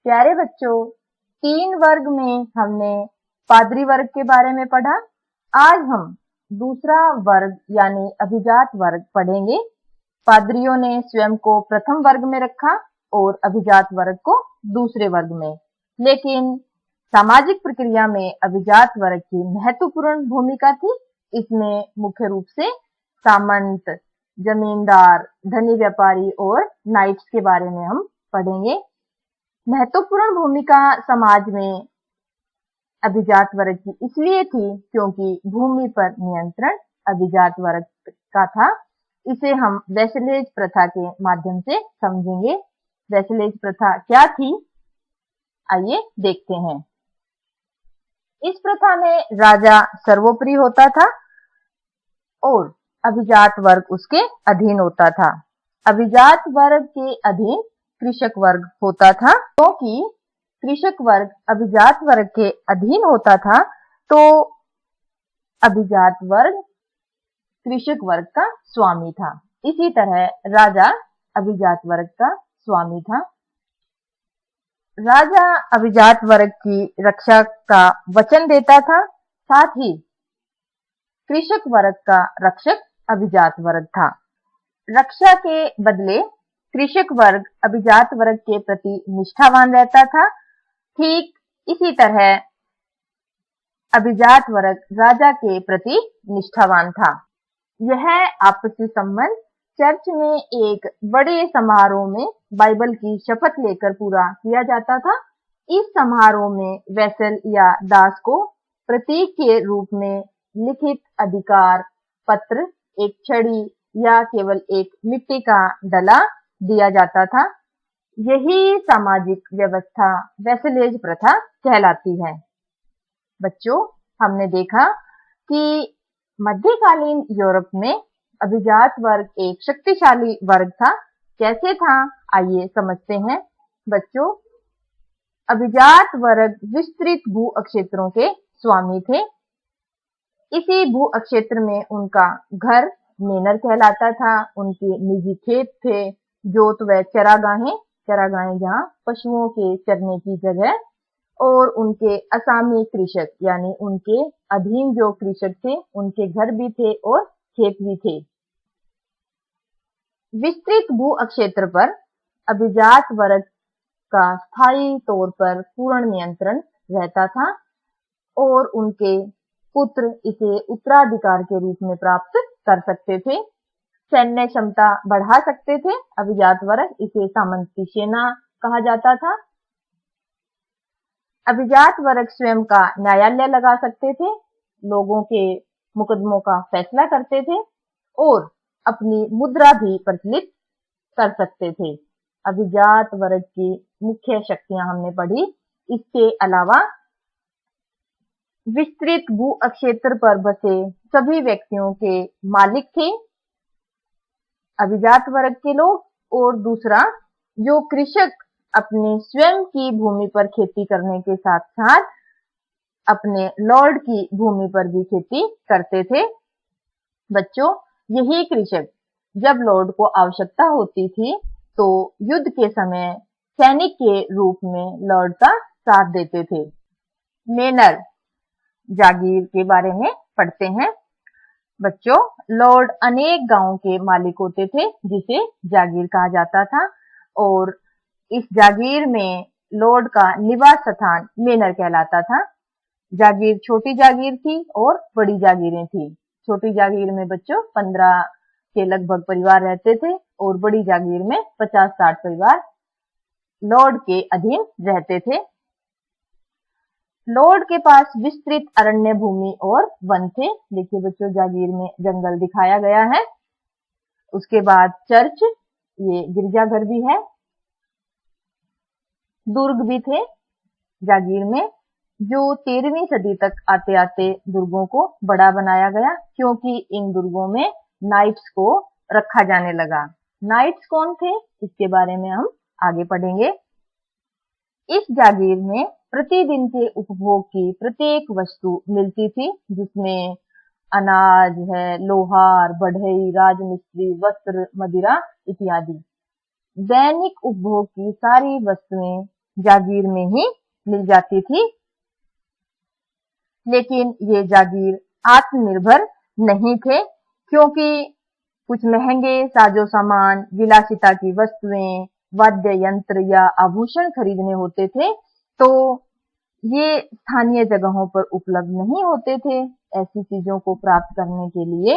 प्यारे बच्चों, 3 वर्ग में हमने पादरी वर्ग के बारे में पढ़ा। आज हम दूसरा वर्ग यानी अभिजात वर्ग पढ़ेंगे। पादरियों ने स्वयं को प्रथम वर्ग में रखा और अभिजात वर्ग को दूसरे वर्ग में। लेकिन सामाजिक प्रक्रिया में अभिजात वर्ग की महत्वपूर्ण भूमिका थी। इसमें मुख्य रूप से सामंत, जमींदार, धनी व्यापारी और नाइट्स के बारे में हम पढ़ेंगे। महत्वपूर्ण भूमिका समाज में अभिजात वर्ग की इसलिए थी क्योंकि भूमि पर नियंत्रण अभिजात वर्ग का था। इसे हम वैसलेज प्रथा के माध्यम से समझेंगे। वैसलेज प्रथा क्या थी, आइए देखते हैं। इस प्रथा में राजा सर्वोपरि होता था और अभिजात वर्ग उसके अधीन होता था। अभिजात वर्ग के अधीन कृषक वर्ग होता था। क्योंकि कृषक वर्ग अभिजात वर्ग के अधीन होता था, तो अभिजात वर्ग कृषक वर्ग का स्वामी था। इसी तरह राजा अभिजात वर्ग का स्वामी था। राजा अभिजात वर्ग की रक्षा का वचन देता था, साथ ही कृषक वर्ग का रक्षक अभिजात वर्ग था। रक्षा के बदले कृषक वर्ग अभिजात वर्ग के प्रति निष्ठावान रहता था। ठीक इसी तरह अभिजात वर्ग राजा के प्रति निष्ठावान था। यह आपसी संबंध चर्च में एक बड़े समारोह में बाइबल की शपथ लेकर पूरा किया जाता था। इस समारोह में वैसल या दास को प्रतीक के रूप में लिखित अधिकार पत्र, एक छड़ी या केवल एक मिट्टी का डला दिया जाता था। यही सामाजिक व्यवस्था वैसलेज प्रथा कहलाती है। बच्चों, हमने देखा कि मध्यकालीन यूरोप में अभिजात वर्ग एक शक्तिशाली वर्ग था। कैसे था, आइए समझते हैं। बच्चों, अभिजात वर्ग विस्तृत भू क्षेत्रों के स्वामी थे। इसी भू क्षेत्र में उनका घर मेनर कहलाता था। उनके निजी खेत थे, जोत व चरागाहें जहाँ पशुओं के चरने की जगह, और उनके असामी कृषक यानी उनके अधीन जो कृषक थे उनके घर भी थे और खेत भी थे। विस्तृत भू क्षेत्र पर अभिजात वर्ग का स्थायी तौर पर पूर्ण नियंत्रण रहता था और उनके पुत्र इसे उत्तराधिकार के रूप में प्राप्त कर सकते थे। सैन्य क्षमता बढ़ा सकते थे। अभिजात वर्ग, इसे सामंती सेना कहा जाता था। अभिजात वर्ग स्वयं का न्यायालय लगा सकते थे, लोगों के मुकदमों का फैसला करते थे और अपनी मुद्रा भी प्रचलित कर सकते थे। अभिजात वर्ग की मुख्य शक्तियां हमने पढ़ी। इसके अलावा विस्तृत भू क्षेत्र पर बसे सभी व्यक्तियों के मालिक थे अभिजात वर्ग के लोग, और दूसरा जो कृषक अपने स्वयं की भूमि पर खेती करने के साथ साथ अपने लॉर्ड की भूमि पर भी खेती करते थे। बच्चों, यही कृषक जब लॉर्ड को आवश्यकता होती थी तो युद्ध के समय सैनिक के रूप में लॉर्ड का साथ देते थे। मेनर, जागीर के बारे में पढ़ते हैं। बच्चों, लॉर्ड अनेक गांवों के मालिक होते थे जिसे जागीर कहा जाता था, और इस जागीर में लॉर्ड का निवास स्थान मेनर कहलाता था। जागीर छोटी जागीर थी और बड़ी जागीरें थी। छोटी जागीर में बच्चों 15 के लगभग परिवार रहते थे और बड़ी जागीर में 50-60 परिवार लॉर्ड के अधीन रहते थे। लॉर्ड के पास विस्तृत अरण्य भूमि और वन थे। देखिए बच्चों, जागीर में जंगल दिखाया गया है। उसके बाद चर्च, ये गिरजाघर भी है। दुर्ग भी थे जागीर में, जो 13वीं सदी तक आते आते दुर्गों को बड़ा बनाया गया, क्योंकि इन दुर्गों में नाइट्स को रखा जाने लगा। नाइट्स कौन थे, इसके बारे में हम आगे पढ़ेंगे। इस जागीर में प्रतिदिन के उपभोग की प्रत्येक वस्तु मिलती थी, जिसमें अनाज है, लोहार, बढ़ई, राजमिस्त्री, वस्त्र, मदिरा इत्यादि। दैनिक उपभोग की सारी वस्तुएं जागीर में ही मिल जाती थी। लेकिन ये जागीर आत्मनिर्भर नहीं थे, क्योंकि कुछ महंगे साजो सामान, विलासिता की वस्तुएं, वाद्य यंत्र या आभूषण खरीदने होते थे, तो ये स्थानीय जगहों पर उपलब्ध नहीं होते थे। ऐसी चीजों को प्राप्त करने के लिए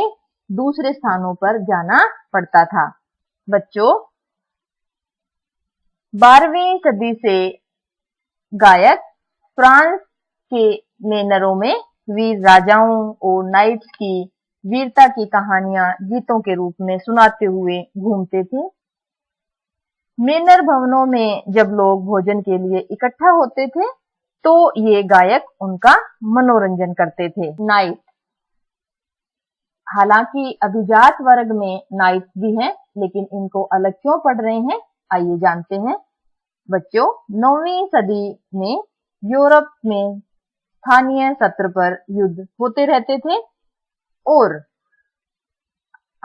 दूसरे स्थानों पर जाना पड़ता था। बच्चों, 12वीं सदी से गायक फ्रांस के मेनरों में वीर राजाओं और नाइट्स की वीरता की कहानियां गीतों के रूप में सुनाते हुए घूमते थे। मेनर भवनों में जब लोग भोजन के लिए इकट्ठा होते थे, तो ये गायक उनका मनोरंजन करते थे। नाइट, हालांकि अभिजात वर्ग में नाइट्स भी हैं, लेकिन इनको अलग क्यों पढ़ रहे हैं, आइए जानते हैं। बच्चों, 9वीं सदी में यूरोप में स्थानीय सत्र पर युद्ध होते रहते थे, और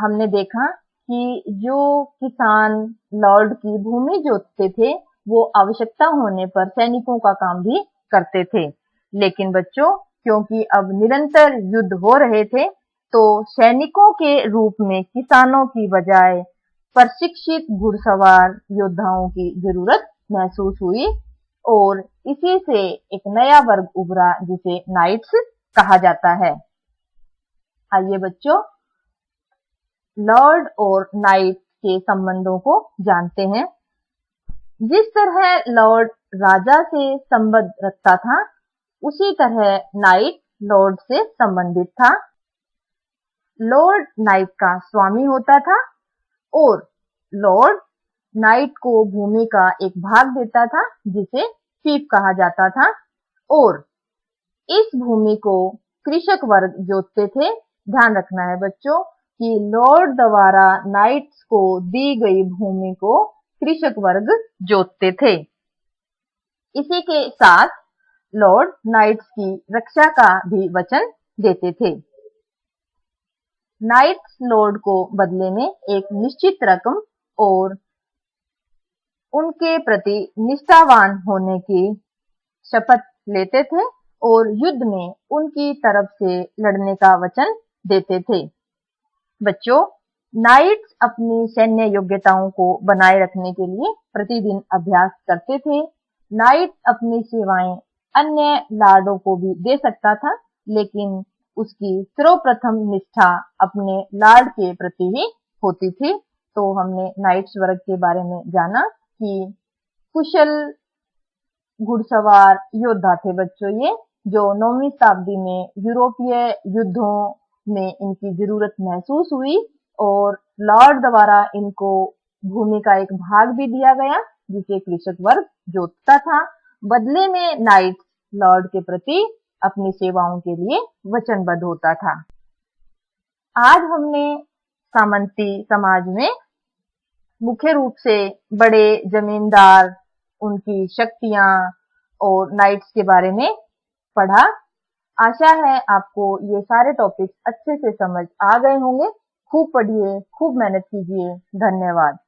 हमने देखा कि जो किसान लॉर्ड की भूमि जोतते थे, वो आवश्यकता होने पर सैनिकों का काम भी करते थे। लेकिन बच्चों, क्योंकि अब निरंतर युद्ध हो रहे थे, तो सैनिकों के रूप में किसानों की बजाय प्रशिक्षित घुड़सवार योद्धाओं की जरूरत महसूस हुई, और इसी से एक नया वर्ग उभरा जिसे नाइट्स कहा जाता है। आइए बच्चों, लॉर्ड और नाइट के संबंधों को जानते हैं। जिस तरह लॉर्ड राजा से संबंध रखता था, उसी तरह नाइट लॉर्ड से संबंधित था। लॉर्ड नाइट का स्वामी होता था, और लॉर्ड नाइट को भूमि का एक भाग देता था जिसे फीफ कहा जाता था, और इस भूमि को कृषक वर्ग जोतते थे। ध्यान रखना है बच्चों कि लॉर्ड द्वारा नाइट्स को दी गई भूमि को कृषक वर्ग जोतते थे। इसी के साथ लॉर्ड नाइट्स की रक्षा का भी वचन देते थे। नाइट्स लॉर्ड को बदले में एक निश्चित रकम और उनके प्रति निष्ठावान होने की शपथ लेते थे, और युद्ध में उनकी तरफ से लड़ने का वचन देते थे। बच्चों, नाइट्स अपनी सैन्य योग्यताओं को बनाए रखने के लिए प्रतिदिन अभ्यास करते थे। नाइट अपनी सेवाएं अन्य लॉर्डों को भी दे सकता था, लेकिन उसकी सर्वप्रथम निष्ठा अपने लॉर्ड के प्रति ही होती थी। तो हमने नाइट्स वर्ग के बारे में जाना कि कुशल घुड़सवार योद्धा थे बच्चों ये, जो 9वीं शताब्दी में यूरोपीय युद्धों में इनकी जरूरत महसूस हुई, और लॉर्ड द्वारा इनको भूमि का एक भाग भी दिया गया जिसे कृषक वर्ग जोतता था। बदले में नाइट लॉर्ड के प्रति अपनी सेवाओं के लिए वचनबद्ध होता था। आज हमने सामंती समाज में मुख्य रूप से बड़े जमींदार, उनकी शक्तियां और नाइट्स के बारे में पढ़ा। आशा है आपको ये सारे टॉपिक्स अच्छे से समझ आ गए होंगे। खूब पढ़िए, खूब मेहनत कीजिए। धन्यवाद।